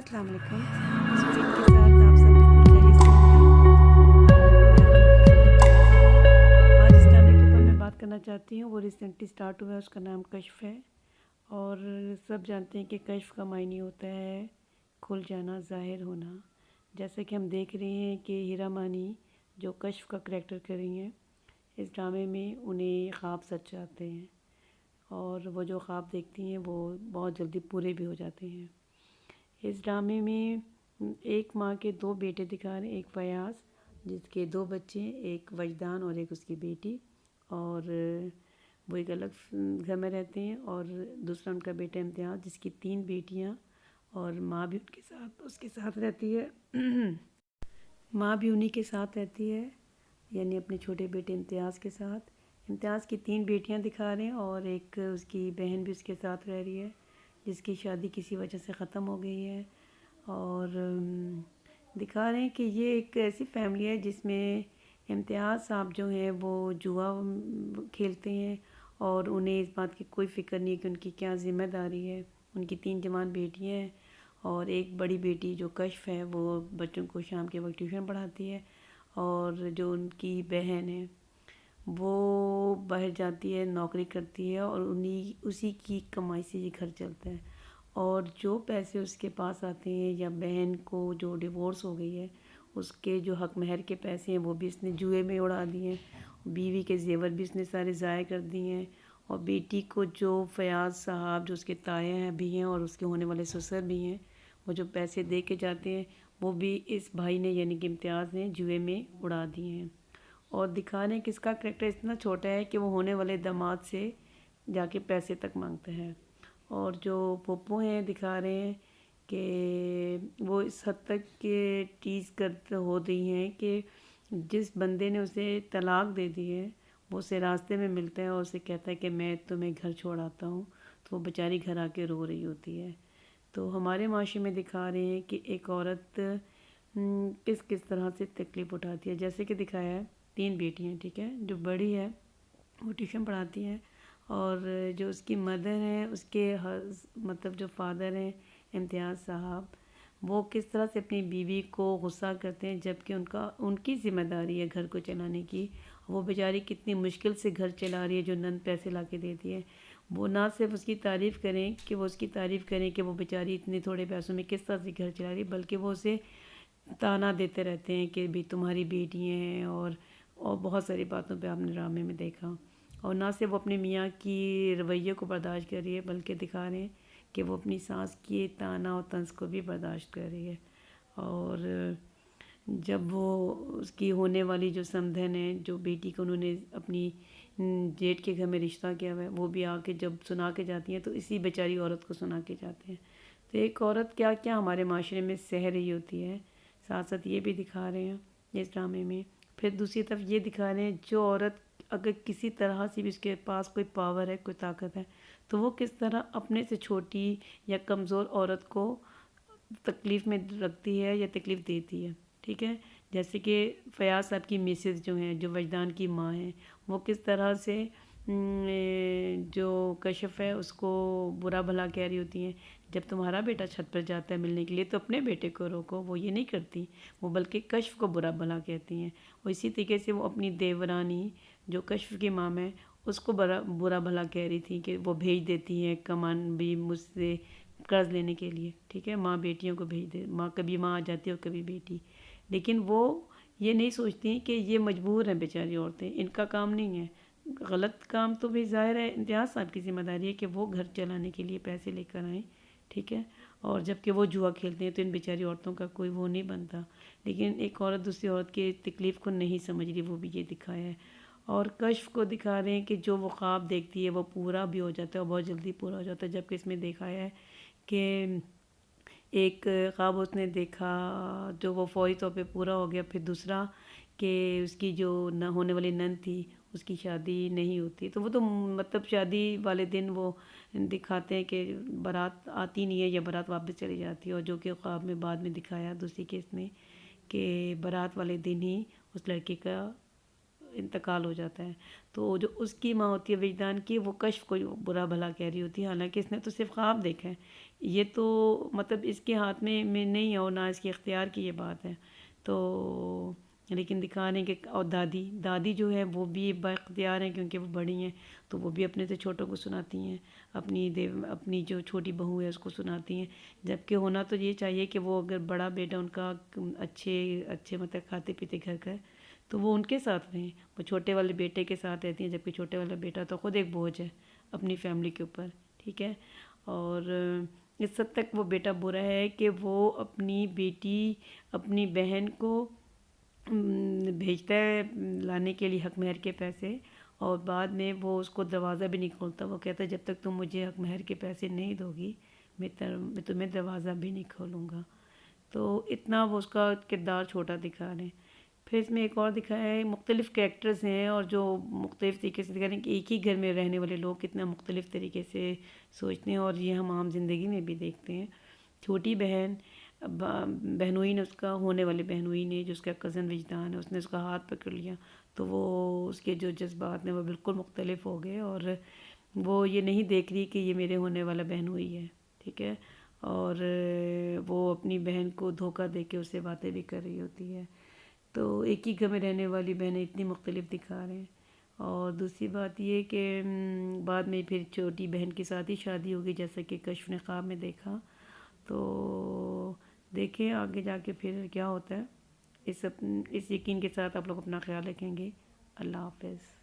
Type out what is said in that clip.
अस्सलाम वालेकुम। इस उम्मीद के साथ आप सब बिल्कुल खैरियत से होंगे। मैं आपकी खिदमत में हाज़िर हूँ। आज इस टॉपिक के ऊपर मैं बात करना चाहती हूँ, वो रिसेंटली स्टार्ट हुआ है, उसका नाम कश्फ है। और सब जानते हैं कि कश्फ का मायने होता है खुल जाना, ज़ाहिर होना। जैसे कि हम देख रहे हैं कि हीरा मानी जो कश्फ का करैक्टर कर रही हैं इस ड्रामे में, उन्हें ख्वाब सच आते हैं और वो जो ख्वाब देखती हैं वो बहुत जल्दी पूरे भी हो जाते हैं। इस ड्रामे में एक माँ के दो बेटे दिखा रहे हैं, एक फयाज़ जिसके दो बच्चे हैं, एक वजदान और एक उसकी बेटी, और वो एक अलग घर में रहते हैं। और दूसरा उनका बेटा इम्तियाज़ जिसकी तीन बेटियाँ और माँ भी उसके साथ रहती है माँ भी उन्हीं के साथ रहती है, यानी अपने छोटे बेटे इम्तियाज़ के साथ। इम्तियाज़ की तीन बेटियाँ दिखा रहे हैं और एक उसकी बहन भी उसके साथ रह रही है जिसकी शादी किसी वजह से ख़त्म हो गई है। और दिखा रहे हैं कि ये एक ऐसी फैमिली है जिसमें इम्तियाज़ साहब जो हैं वो जुआ खेलते हैं और उन्हें इस बात की कोई फ़िक्र नहीं है कि उनकी क्या ज़िम्मेदारी है। उनकी तीन जवान बेटियाँ हैं और एक बड़ी बेटी जो कश्फ है वो बच्चों को शाम के वक्त ट्यूशन पढ़ाती है, और जो उनकी बहन है वो बाहर जाती है, नौकरी करती है और उसी की कमाई से ये घर चलता है। और जो पैसे उसके पास आते हैं, या बहन को जो डिवोर्स हो गई है उसके जो हक महर के पैसे हैं वो भी इसने जुए में उड़ा दिए हैं। बीवी के जेवर भी इसने सारे ज़ाया कर दिए हैं। और बेटी को जो फयाज़ साहब जो उसके ताया हैं भी हैं और उसके होने वाले ससुर भी हैं, वो जो पैसे दे के जाते हैं वो भी इस भाई ने यानी कि इम्तियाज़ ने जुए में उड़ा दिए हैं। और दिखा रहे हैं कि इसका करैक्टर इतना छोटा है कि वो होने वाले दामाद से जाके पैसे तक मांगता है। और जो पप्पू हैं दिखा रहे हैं कि वो इस हद तक के टीज़ करते हो रही हैं कि जिस बंदे ने उसे तलाक दे दी है वो उसे रास्ते में मिलता है और उसे कहता है कि मैं तुम्हें घर छोड़ आता हूँ, तो वो बेचारी घर आके रो रही होती है। तो हमारे माशरे में दिखा रहे हैं कि एक औरत किस किस तरह से तकलीफ़ उठाती है। जैसे कि दिखाया है तीन बेटियाँ, ठीक है, जो बड़ी है वो ट्यूशन पढ़ाती है और जो उसकी मदर है उसके मतलब जो फादर हैं इम्तियाज़ साहब, वो किस तरह से अपनी बीवी को गुस्सा करते हैं जबकि उनकी ज़िम्मेदारी है घर को चलाने की। वो बेचारी कितनी मुश्किल से घर चला रही है, जो नंद पैसे ला के देती है। वो ना सिर्फ उसकी तारीफ़ करें कि वो बेचारी इतने थोड़े पैसों में किस तरह से घर चला रही है, बल्कि वो उसे ताना देते रहते हैं कि भी तुम्हारी बेटियाँ हैं। और बहुत सारी बातों पे आपने ड्रामे में देखा। और ना सिर्फ वो अपने मियाँ की रवैये को बर्दाश्त कर रही है, बल्कि दिखा रहे हैं कि वो अपनी सास के ताना और तंज को भी बर्दाश्त कर रही है। और जब वो उसकी होने वाली जो समधन है, जो बेटी को उन्होंने अपनी जेठ के घर में रिश्ता किया हुआ है, वो भी आके जब सुना के जाती हैं तो इसी बेचारी औरत को सुना के जाते हैं। तो एक औरत क्या क्या हमारे माशरे में सह रही होती है, साथ साथ ये भी दिखा रहे हैं इस ड्रामे में। फिर दूसरी तरफ ये दिखा रहे हैं जो औरत अगर किसी तरह से भी उसके पास कोई पावर है, कोई ताकत है, तो वो किस तरह अपने से छोटी या कमज़ोर औरत को तकलीफ़ में रखती है या तकलीफ़ देती है, ठीक है। जैसे कि फयाज़ साहब की मिसेस जो हैं, जो वजदान की माँ हैं, वो किस तरह से जो कश्फ है उसको बुरा भला कह रही होती हैं। जब तुम्हारा बेटा छत पर जाता है मिलने के लिए तो अपने बेटे को रोको, वो ये नहीं करती, वो बल्कि कश्फ को बुरा भला कहती हैं। और इसी तरीके से वो अपनी देवरानी जो कश्फ की माम है उसको बुरा भला कह रही थी कि वो भेज देती हैं कमान भी मुझसे कर्ज़ लेने के लिए, ठीक है। माँ बेटियों को भेज दे, कभी माँ आ जाती है और कभी बेटी, लेकिन वो ये नहीं सोचती कि ये मजबूर हैं बेचारी औरतें, इनका काम नहीं है। गलत काम तो भी ज़ाहिर है इम्तियाज़ साहब की ज़िम्मेदारी है कि वो घर चलाने के लिए पैसे लेकर आएँ, ठीक है। और जबकि वो जुआ खेलते हैं तो इन बेचारी औरतों का कोई वो नहीं बनता। लेकिन एक औरत दूसरी औरत की तकलीफ़ को नहीं समझ रही, वो भी ये दिखाया है। और कश्फ को दिखा रहे हैं कि जो वो ख्वाब देखती है वो पूरा भी हो जाता है और बहुत जल्दी पूरा हो जाता है। जबकि इसमें दिखाया है कि एक ख्वाब उसने देखा जो वो फौरी तौर पे पूरा हो गया, फिर दूसरा कि उसकी जो न होने वाली नंद थी उसकी शादी नहीं होती, तो वो तो मतलब शादी वाले दिन वो दिखाते हैं कि बारात आती नहीं है या बारात वापस चली जाती है। और जो कि ख्वाब में बाद में दिखाया दूसरी केस में कि बारात वाले दिन ही उस लड़के का इंतकाल हो जाता है। तो जो उसकी माँ होती है वजदान की, वो कश्फ को बुरा भला कह रही होती है, हालांकि इसने तो सिर्फ ख्वाब देखा है یہ تو مطلب اس کے ہاتھ میں نہیں ہے اور نہ اس کے اختیار کی یہ بات ہے، تو لیکن دکھا رہے ہیں کہ اور دادی جو ہے وہ بھی با اختیار ہیں کیونکہ وہ بڑی ہیں، تو وہ بھی اپنے سے چھوٹوں کو سناتی ہیں، اپنی جو چھوٹی بہو ہے اس کو سناتی ہیں، جبکہ ہونا تو یہ چاہیے کہ وہ اگر بڑا بیٹا ان کا اچھے مطلب کھاتے پیتے گھر کا ہے تو وہ ان کے ساتھ رہیں، وہ چھوٹے والے بیٹے کے ساتھ رہتی ہیں، جبکہ چھوٹے والا بیٹا تو خود ایک بوجھ ہے اپنی فیملی کے اوپر، ٹھیک ہے۔ اور اس حد تک وہ بیٹا برا ہے کہ وہ اپنی بیٹی اپنی بہن کو بھیجتا ہے لانے کے لیے حق مہر کے پیسے، اور بعد میں وہ اس کو دروازہ بھی نہیں کھولتا، وہ کہتا ہے جب تک تم مجھے حق مہر کے پیسے نہیں دو گی میں تمہیں دروازہ بھی نہیں کھولوں گا، تو اتنا وہ اس کا کردار چھوٹا دکھا رہے ہیں۔ پھر اس میں ایک اور دکھایا ہے مختلف کریکٹرز ہیں اور جو مختلف طریقے سے دکھا رہے ہیں کہ ایک ہی گھر میں رہنے والے لوگ کتنا مختلف طریقے سے سوچتے ہیں، اور یہ ہم عام زندگی میں بھی دیکھتے ہیں۔ چھوٹی بہن بہنوئی نے اس کا ہونے والی بہنوئی نے جو اس کا کزن وجدان ہے اس نے اس کا ہاتھ پکڑ لیا، تو وہ اس کے جو جذبات ہیں وہ بالکل مختلف ہو گئے، اور وہ یہ نہیں دیکھ رہی کہ یہ میرے ہونے والا بہنوئی ہے، ٹھیک ہے، اور وہ اپنی بہن کو دھوکہ دے کے اس سے باتیں بھی کر رہی ہوتی ہے، تو ایک ہی گھر میں رہنے والی بہنیں اتنی مختلف دکھا رہے ہیں۔ اور دوسری بات یہ کہ بعد میں پھر چھوٹی بہن کے ساتھ ہی شادی ہوگی جیسا کہ کشف نے خواب میں دیکھا، تو دیکھیں آگے جا کے پھر کیا ہوتا ہے۔ اس یقین کے ساتھ آپ لوگ اپنا خیال رکھیں گے۔ اللہ حافظ۔